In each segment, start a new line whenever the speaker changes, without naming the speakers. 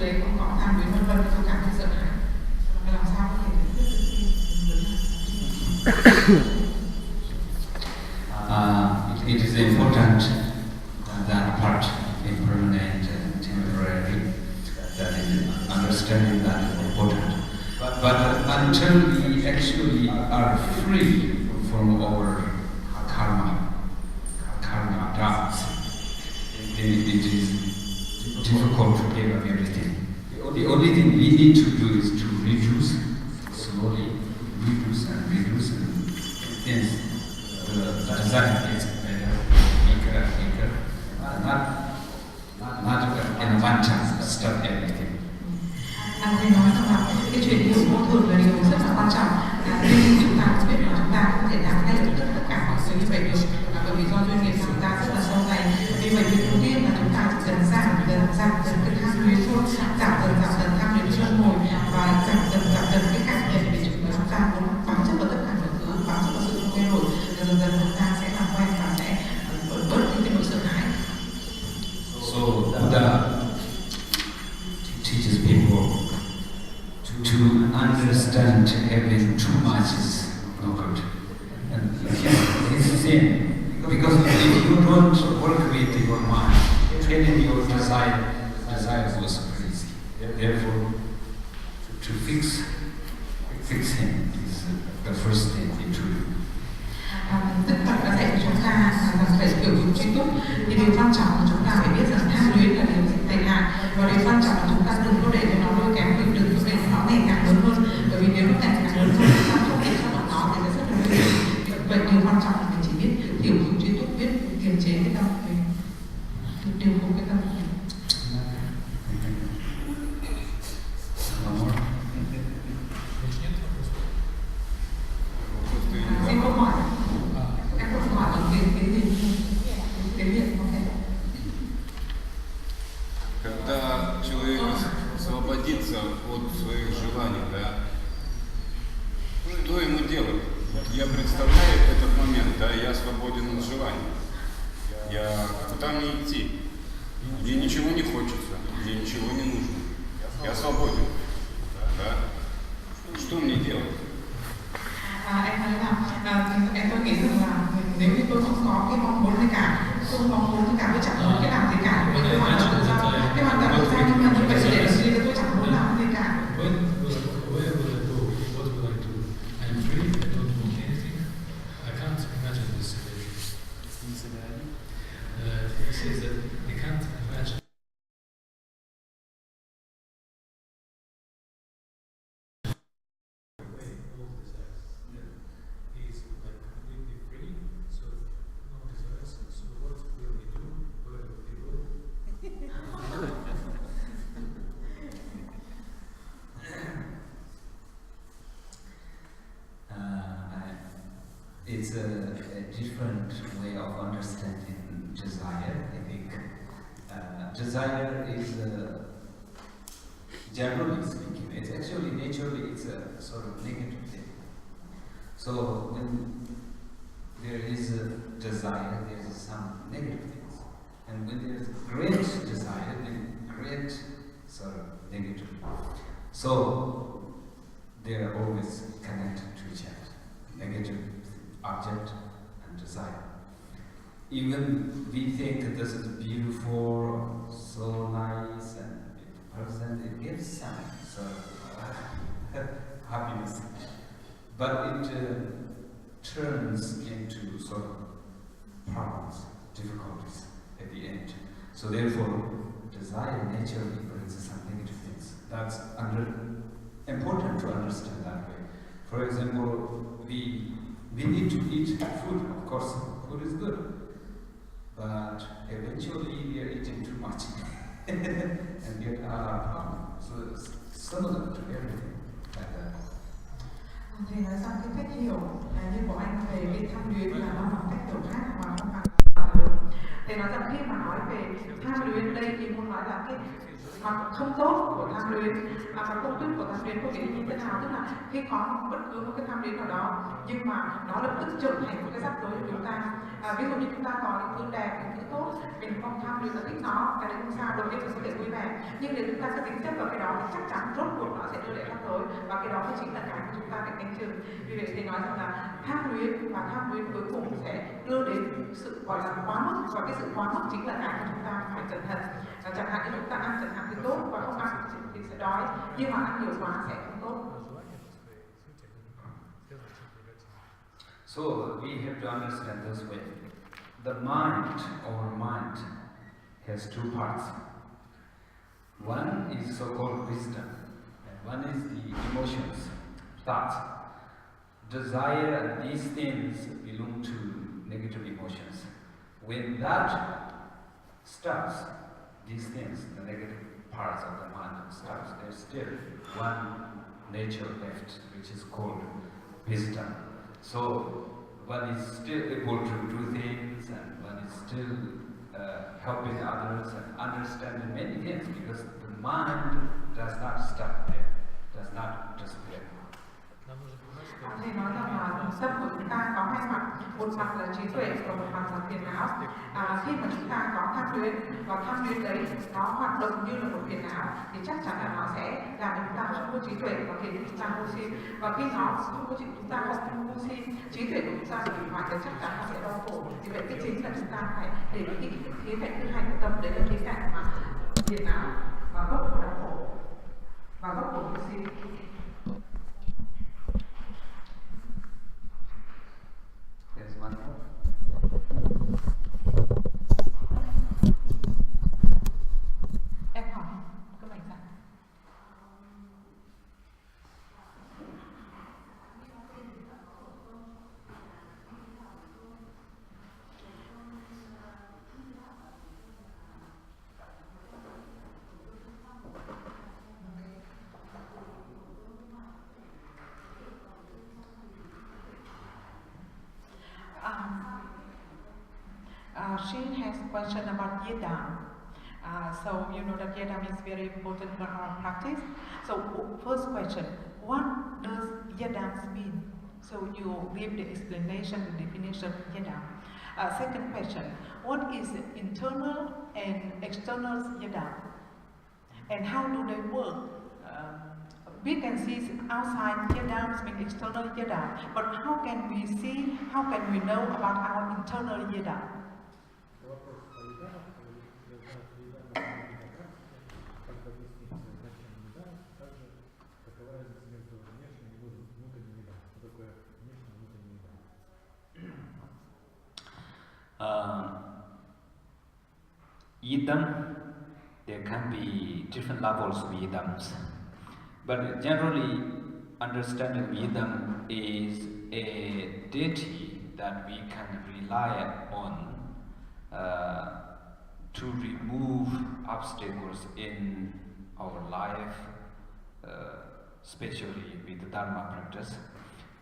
đấy không có tham luyến vân vân thì tôi cảm thấy sợ hãi. Làm sao có thể
it is important that part, impermanent and temporary, that is understanding that is important. But until we actually are free from our karma dance, it is difficult to give up everything. The only thing we need to do is to reduce, slowly reduce, and hence the desire gets weaker and weaker. Not in one chance stop everything.
Anh thấy nói rằng là cái chuyện hiểu vô thường là điều rất là quan trọng. Tuy nhiên chúng ta cũng biết là chúng ta không thể làm ngay lập tức tất cả mọi thứ như vậy được, bởi vì do duyên nghiệp của chúng ta rất là sâu dày. Vì vậy việc đầu tiên là chúng ta chỉ cần giảm dần cái tham luyến thôi, giảm dần tham luyến luân hồi và giảm dần cái cảm nhận về chúng ta muốn bám chấp vào tất cả mọi thứ, bám chấp vào sự không thay đổi, dần chúng ta sẽ làm quen và sẽ bớt đi cái nỗi sợ hãi.
So Buddha teaches people to understand having too much is no good. And it's the same. Because if you don't work with your mind, training your desire was crazy. Therefore, to fix him is the first thing we do.
Tất cả đã dạy cho chúng ta là phải hiểu dùng tri túc. Thì điều quan trọng là chúng ta phải biết rằng tham luyến là điều tệ hại, và điều quan trọng là chúng ta đừng có để cho nó lôi kéo mình, đừng có để cho nó ngày càng lớn hơn, bởi vì nếu nó ngày càng lớn hơn chúng ta không để cho nó thì sẽ rất là nguy hiểm. Vậy điều quan trọng là mình chỉ biết hiểu dùng tri túc, biết kiềm chế cái tâm của mình, điều phục cái tâm của mình. Xin câu hỏi. Các câu hỏi bằng tiếng Việt có thể.
Когда человек освободится от своих желаний, да, что ему делать? Я представляю этот момент, да, я свободен от желаний. Куда мне идти? Мне ничего не хочется, мне ничего не нужно. Я свободен, да. Что мне делать?
Em nói là em tôi nghĩ rằng là nếu như tôi không có cái mong muốn gì cả, không mong muốn gì cả, tôi chẳng muốn cái làm gì cả, tôi hoàn toàn tự do, cái hoàn toàn tự do, nhưng mà như vậy để làm gì tôi chẳng muốn làm gì cả.
It's a different way of understanding desire. I think desire is, generally speaking, it's actually naturally it's a sort of negative thing. So when there is a desire, there is some negative things, and when there is great desire, then great sort of negative. So they are always connected to each other. Negative object and desire. Even we think that this is beautiful, so nice, and it gives some sort of happiness, but it turns into sort of problems, difficulties at the end. So therefore, desire naturally brings some negative things. That's important to understand that way. For example, we need to eat food, of course, food is good, but eventually we are eating too much and get a problem. So it's similar to everything like that.
Thầy nói rằng cái cách hiểu như của anh về cái tham luyến là nó bằng cách hiểu khác mà không bằng được. Thầy nói rằng khi mà nói về tham luyến đây thì muốn nói là cái hoặc không tốt của tham luyến. Và công thức của tham luyến có nghĩa như thế nào, tức là khi có bất cứ một cái tham luyến nào đó nhưng mà nó lập tức trở thành một cái rắc rối của chúng ta. Ví dụ như chúng ta có những thứ đẹp, những thứ tốt, mình không tham luyến, là thích nó, cái đấy không sao, đầu tiên mình có thể vui vẻ. Nhưng nếu chúng ta sẽ tính tiếp vào cái đó thì chắc chắn rốt cuộc nó sẽ đưa lại rắc rối, và cái đó thì chính là cái mà chúng ta phải canh chừng. Vì vậy thì nói rằng là tham luyến và tham luyến cuối cùng sẽ đưa đến sự gọi là quá mức, và cái sự quá mức chính là cái mà chúng ta phải cẩn thận. Chẳng hạn như chúng ta ăn chẳng hạn thì tốt, và không ăn thì sẽ đói, nhưng mà ăn nhiều quá sẽ không tốt.
So we have to understand this way. The mind, our mind, has two parts. One is so-called wisdom, and one is the emotions, thoughts. Desire and these things belong to negative emotions. When that stops, these things, the negative parts of the mind stops, there's still one nature left, which is called wisdom. So one is still able to do things, and one is still helping others and understanding many things, because the mind does not stop there, does not disappear.
Thầy nói rằng là tâm của chúng ta có hai mặt, một mặt là trí tuệ và một mặt là phiền não. Khi mà chúng ta có tham luyến, và tham luyến đấy nó hoạt động như là một phiền não, thì chắc chắn là nó sẽ làm cho chúng ta không có trí tuệ và khiến chúng ta ngu si. Và khi nó không có chúng ta không ngu si, trí tuệ của chúng ta bị hủy hoại thì chắc chắn nó sẽ đau khổ. Vì vậy cái chính là chúng ta phải để ý cái khía cạnh thứ hai của tâm, đấy là khía cạnh mà phiền não và gốc của đau khổ và gốc của ngu si.
There's one more.
Em hỏi các bạn rằng she has a question about Yedam. So you know that Yedam is very important for our practice. So first question, what does Yedam mean? So you give the explanation, the definition of Yedam. Second question, what is internal and external Yedam? And how do they work? We can see outside Yedams mean external Yedam, but how can we see, how can we know about our internal Yedam?
Yidam, there can be different levels of yidams, but generally understanding yidam is a deity that we can rely on to remove obstacles in our life, especially with Dharma practice.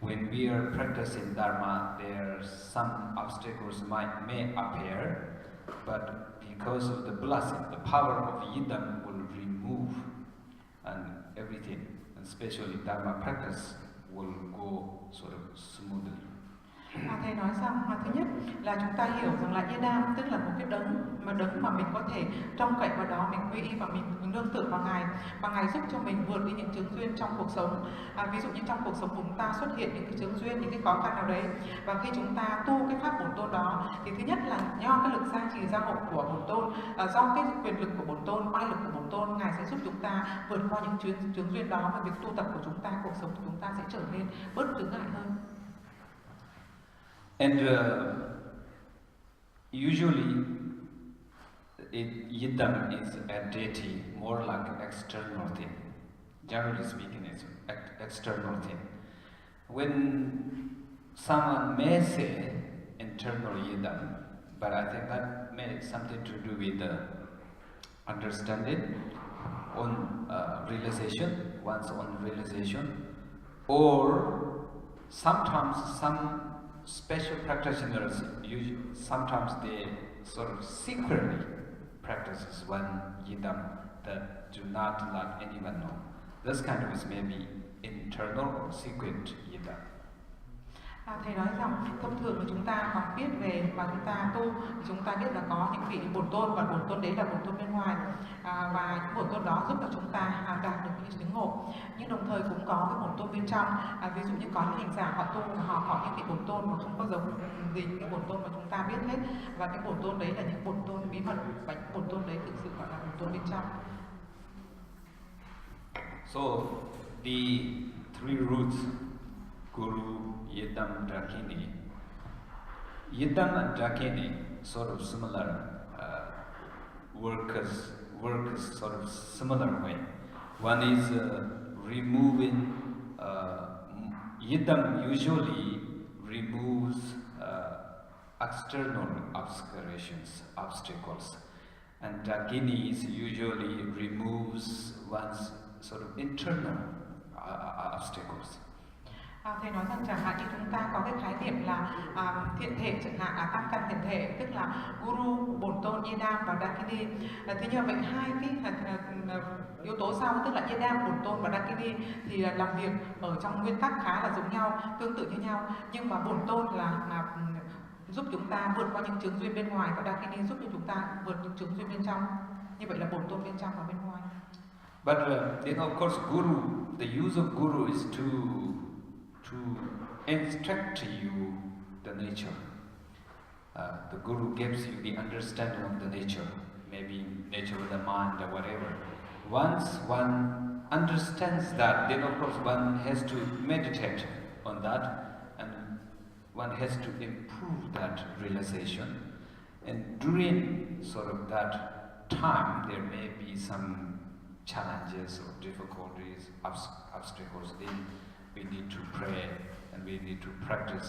When we are practicing Dharma, there are some obstacles may appear, but because of the blessing, the power of Yidam will remove and everything, and especially Dharma practice will go sort of smoothly.
Thầy nói rằng thứ nhất là chúng ta hiểu rằng là Yedam tức là một cái đấng mà mình có thể trông cậy vào đó, mình quy y và mình nương tựa vào Ngài, và Ngài giúp cho mình vượt đi những chướng duyên trong cuộc sống. Ví dụ như trong cuộc sống của chúng ta xuất hiện những cái chướng duyên, những cái khó khăn nào đấy, và khi chúng ta tu cái pháp bổn tôn đó thì thứ nhất là do cái lực gia trì gia hộ của bổn tôn, do cái quyền lực của bổn tôn, oai lực của bổn tôn, Ngài sẽ giúp chúng ta vượt qua những chướng duyên đó, và việc tu tập của chúng ta, cuộc sống của chúng ta sẽ trở nên bớt chướng ngại hơn.
And usually, Yidam is a deity, more like an external thing. Generally speaking, it's an external thing. When someone may say internal Yidam, but I think that may have something to do with the understanding on realization, one's own realization, or sometimes some special practitioners, sometimes they sort of secretly practices one Yidam that
do not let anyone know. This kind of is maybe internal or secret yidam.
Thầy nói rằng thông thường là chúng ta học biết về và chúng ta tu thì chúng ta biết là có những vị bổn tôn và bổn tôn đấy là bổn tôn bên ngoài, và những bổn tôn đó giúp cho chúng ta đạt được những chứng ngộ. Nhưng đồng thời cũng có cái bổn tôn bên trong, ví dụ như có những hành giả họ tu và họ có những vị bổn tôn mà không có giống gì những bổn tôn mà chúng ta biết hết, và cái bổn tôn đấy là những bổn tôn bí mật và những bổn tôn đấy thực sự gọi là bổn tôn bên trong.
So the three roots, Guru, Yidam, Dakini. Yidam and Dakini sort of similar, work sort of similar way. One is removing, Yidam usually removes external obstacles, and Dakini usually removes one's sort of internal obstacles.
Thầy nói rằng chẳng hạn như chúng ta có cái khái niệm là thiện thể chẳng hạn, tam căn thiện thể, tức là Guru, Bổn Tôn, Yidam và Dakini. Thế như vậy hai cái yếu tố sau, tức là Yidam, Bổn Tôn và Dakini thì làm việc ở trong nguyên tắc khá là giống nhau, tương tự như nhau. Nhưng mà Bổn Tôn là giúp chúng ta vượt qua những chướng duyên bên ngoài, và Dakini giúp cho chúng ta vượt những chướng duyên bên trong. Như vậy là Bổn Tôn bên trong và bên ngoài.
But of course, Guru, the use of Guru is to instruct you the nature. The Guru gives you the understanding of the nature, maybe nature of the mind or whatever. Once one understands that, then of course one has to meditate on that, and one has to improve that realization. And during sort of that time, there may be some challenges or difficulties, obstacles. Then we need to pray and we need to practice.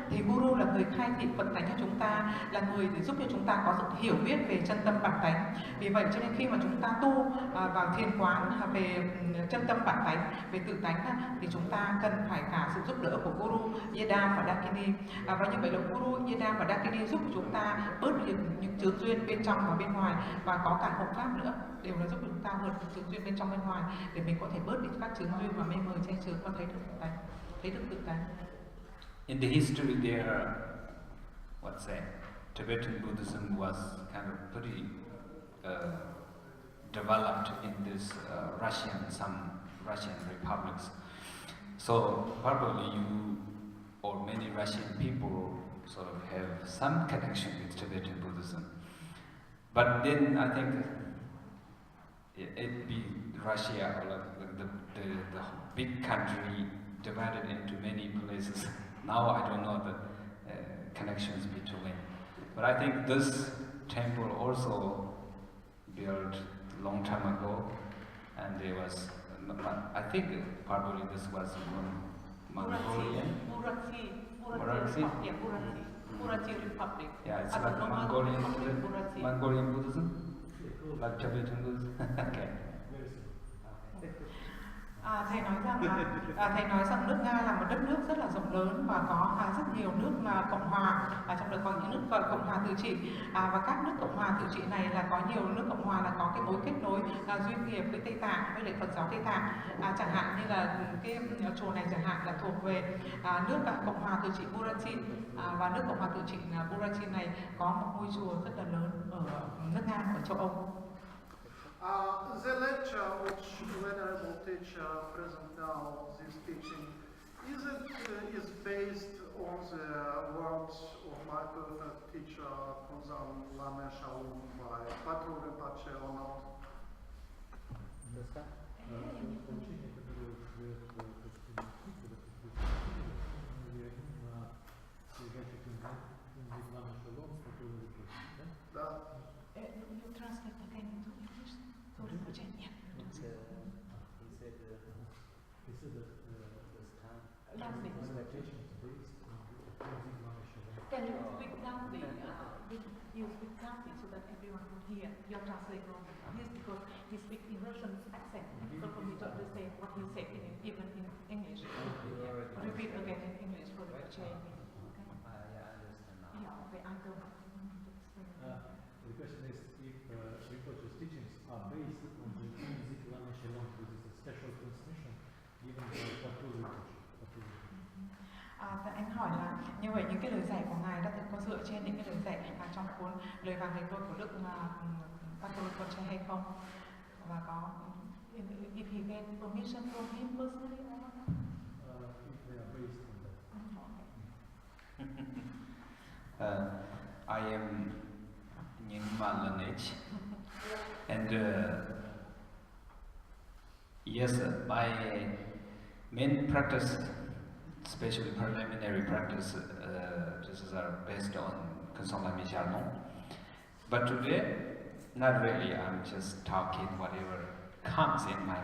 Thì Guru là người khai thị Phật tánh cho chúng ta, là người để giúp cho chúng ta có sự hiểu biết về chân tâm bản tánh. Vì vậy cho nên khi mà chúng ta tu vào thiền quán về chân tâm bản tánh, về tự tánh, thì chúng ta cần phải cả sự giúp đỡ của Guru, Yidam và Dakini. Và như vậy là Guru, Yidam và Dakini giúp chúng ta bớt được những chướng duyên bên trong và bên ngoài, và có cả hộ pháp nữa, đều là giúp chúng ta vượt chướng duyên bên trong bên ngoài để mình có thể bớt đi các chướng duyên và mê mờ che chứa và thấy được tự tánh.
In the history there, Tibetan Buddhism was kind of pretty developed in this some Russian republics. So probably you or many Russian people sort of have some connection with Tibetan Buddhism. But then I think it be Russia, or like the big country, divided into many places. Now I don't know the connections between. But I think this temple also built long time ago, and there was, I think probably this was Mongolian.
Burati Republic.
Yeah, it's like Mongolian Buddhism, like Tibetan Buddhism. Okay.
Thầy nói rằng nước Nga là một đất nước rất là rộng lớn và có rất nhiều nước cộng hòa, trong đó có những nước cộng hòa tự trị, và các nước cộng hòa tự trị này là có nhiều nước cộng hòa là có cái mối kết nối duyên nghiệp với Tây Tạng, với lại Phật giáo Tây Tạng. Chẳng hạn như là cái chùa này chẳng hạn là thuộc về nước cộng hòa tự trị Burati, và nước cộng hòa tự trị Burati này có một ngôi chùa rất là lớn ở nước Nga, ở châu Âu.
The lecture which Venerable Teacher present now, this teaching, is based on the words of my perfect teacher Kunzan Lame Shaolin by Patru Rinpoche or not?
You translate again into English?
He said that the meditation is based on
Can you speak loudly? You speak loudly so that everyone can hear your translator. Yes, because he speaks in Russian accent, so for me to understand what he said even in English. Repeat again in English for the chain. Okay?
Yeah, I understand now.
Yeah, okay, I don't
the question is if Rinpoche's teachings are based on the
Như vậy những cái lời dạy của ngài đã có dựa trên những cái lời dạy trong cuốn lời vàng về tôi của Đức Hungkar Dorje hay không? Và có if he get permission from him personally or not?
If they are based on that.
I am Nyingma lineage, and yes, my main practice, especially preliminary practice, this is based on Console Michalon. But today, not really. I'm just talking whatever comes in my